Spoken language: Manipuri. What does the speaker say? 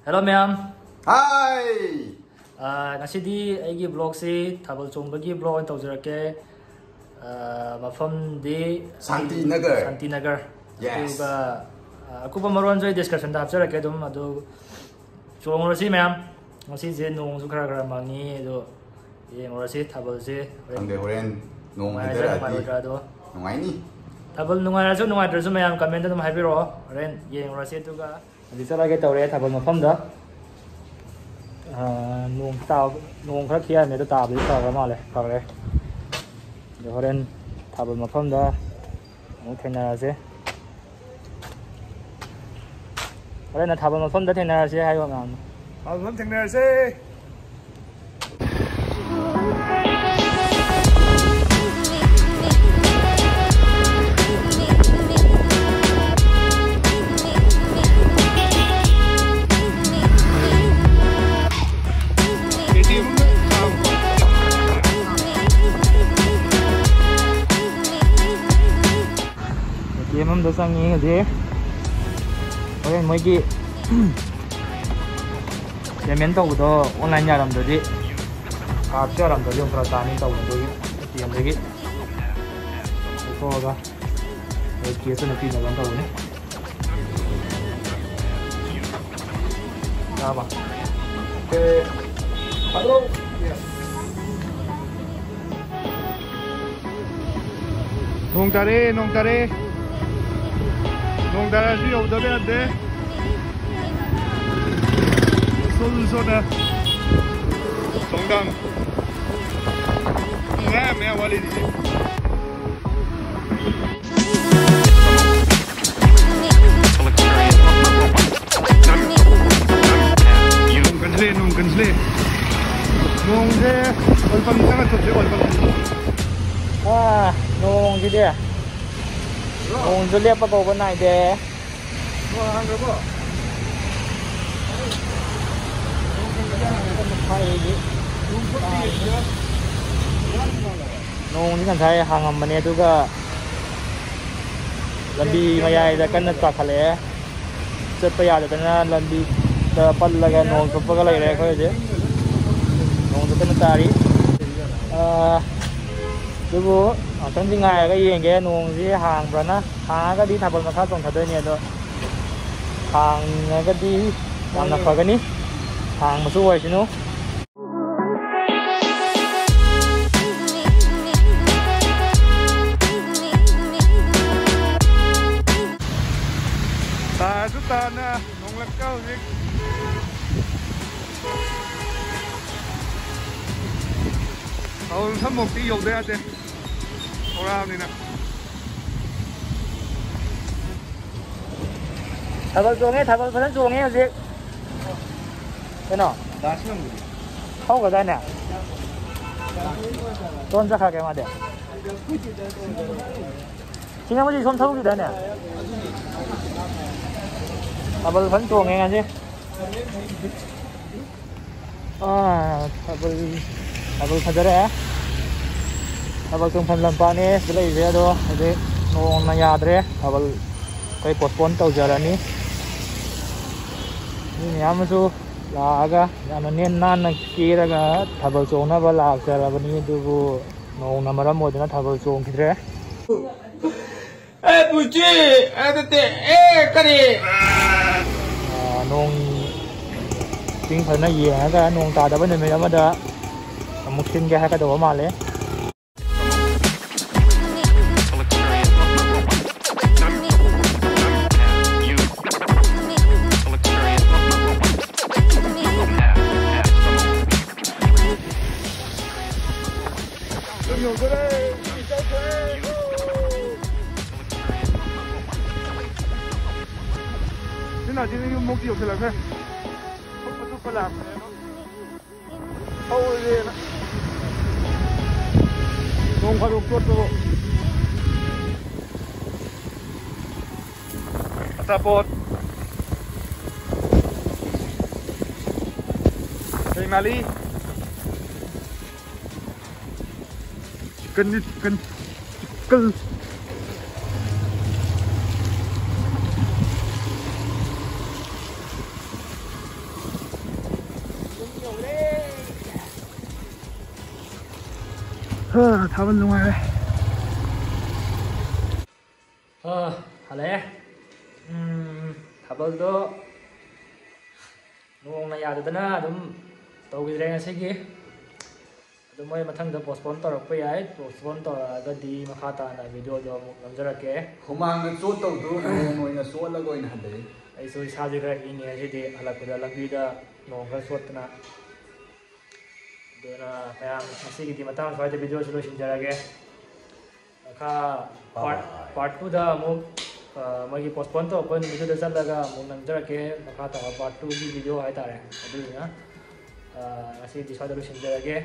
Hello ma'am. Hi. Ngasidi aigi blog si Thabal Chongbagi blog in tawjarake. Mafam di Shanti Nagar. Shanti Nagar. Yes. Akupa maron joy discussion da habjarake dum adu chongrasi ma'am. Ngasi je nong su khara mangi do yengorasi Thabal se. Ande horen nong hidara do. Nongai ni. Thabal nungai rasu nungai drasu ma'am comment dum haibiro. Ren yengorasi tuga Di sana kita udah Thabal mafam dah. Nung khá kia này tôi tạm đi vào cái mà này, vào đây. Để hồi đến Thabal mafam dah. Muốn thế nào chứ? Hồi đến là Thabal mafam dah thế nào chứ hay không ạ? Thabal mafam thế nào chứ? Em đã sang nghe gì? Ôi mấy cái em miễn tàu đó online nhà làm được đi, à chưa làm được dùng para tani tàu được đi, thì em đấy có cái kia sẽ là pin là làm tàu này, sao mà? Hello. Nong tare. Nong tare sih udah ada. Solusinya. Songdang. Mẹ wali đi. Nong kansle. Nong deh. Olpang sangat tuh olpang. Nong gì đấy? Nong cho liệp vào bên này để. Nong ini kan saya hangam mana tu ke lambi maya ida kan tak kale. Supaya ada kan lambi dapat lagi nong supaya lagi rek aja. Nong tu kan tari. Dulu, trong những ngày cái gì cái nuông gì hàng rồi nó hàng cái đi Thabal mà khác trong thật đấy nè đó hàng cái đi làm là khỏi cái ní hàng mà xuôi chứ nó ta chút ta nè nông lạc cao gì thăm một tí dầu đây anh Orang ni nak. Thabal phần chuồng nghe gì? Cái nào? Dah siang ni. Không có cái này. Tôn ra cái mà để. Chính là gì không thấu gì đấy nè. Thabal phần chuồng nghe gì? Thabal thật đấy. Thabal chung phần làm pa ni belai dia do jadi nong na yad re Thabal kai postpone tau jara ni yam su la aga yan nen nan na ki ra ga Thabal chung na ba la jara bani du nong na maram mo na Thabal chung kidre Puji adate kari nong ting phần na ye ga nong ta da ban me ma da mukhin ga ha ka do ma le nào chứ một kiểu thì là cái không có làm thôi gì nữa không có được chốt đâu support đây Mali cần ꯊꯥꯕꯜ ꯅꯨꯡꯉꯥꯏꯔꯦ ꯍꯜꯂꯛꯑꯦ ꯊꯥꯕꯜꯗꯣ ꯅꯣꯡꯅ ꯌꯥꯗꯗꯅ ꯑꯗꯨꯝ ꯇꯧꯈꯤꯗ꯭ꯔꯦ ꯉꯁꯤꯒꯤ ꯑꯗꯨ ꯃꯣꯏ ꯃꯊꯪꯗ ꯄꯣꯁꯄꯣꯟ ꯇꯧꯔꯛꯄ ꯌꯥꯏ ꯄꯣꯁꯄꯣꯟ ꯇꯧꯔꯛꯑꯒꯗꯤ ꯃꯈꯥ ꯇꯥꯅ ꯚꯤꯗꯤꯑꯣꯗꯣ ꯑꯃꯨꯛ ꯅꯝꯖꯔꯛꯀꯦ ꯍꯨꯃꯥꯡꯅ ꯆꯣꯠꯇꯧꯗꯨ ꯅꯣꯡ ꯑꯣꯏꯅ ꯆꯣꯠꯂꯒ ꯑꯣꯏꯅ ꯍꯜꯂꯛꯏ ꯑꯩꯁꯨ ꯏꯁꯥꯁꯦ ꯈꯔ ꯏꯪꯉꯦ ꯉꯁꯤꯗꯤ ꯍꯜꯂꯛꯄꯗ ꯂꯝꯕꯤꯗ ꯅꯣꯡ ꯈꯔ ꯆꯣꯠꯇꯅ ꯑꯗꯨꯅ ꯃꯌꯥꯝ ꯉꯁꯤꯒꯤꯗꯤ ꯃꯇꯥꯡ ꯁ꯭ꯋꯥꯏꯗ ꯚꯤꯗꯤꯑꯣꯁꯨ ꯂꯣꯏꯁꯤꯟꯖꯔꯒꯦ ꯃꯈꯥ ꯄꯥꯔꯠ 2ꯗ ꯑꯃꯨꯛ ꯃꯣꯏꯒꯤ ꯄꯣꯁꯄꯣꯟ ꯇꯧꯔꯛꯄ ꯅꯨꯃꯤꯠꯇꯨꯗ ꯆꯠꯂꯒ ꯑꯃꯨꯛ ꯅꯝꯖꯔꯛꯀꯦ ꯃꯈꯥ ꯇꯥꯕ ꯄꯥꯔꯠ 2ꯒꯤ ꯚꯤꯗꯤꯑꯣ ꯍꯥꯏꯇꯥꯔꯦ ꯑꯗꯨꯗꯨꯅ ꯉꯁꯤꯗꯤ ꯁ꯭ꯋꯥꯏꯗ ꯂꯣꯏꯁꯤꯟꯖꯔꯒꯦ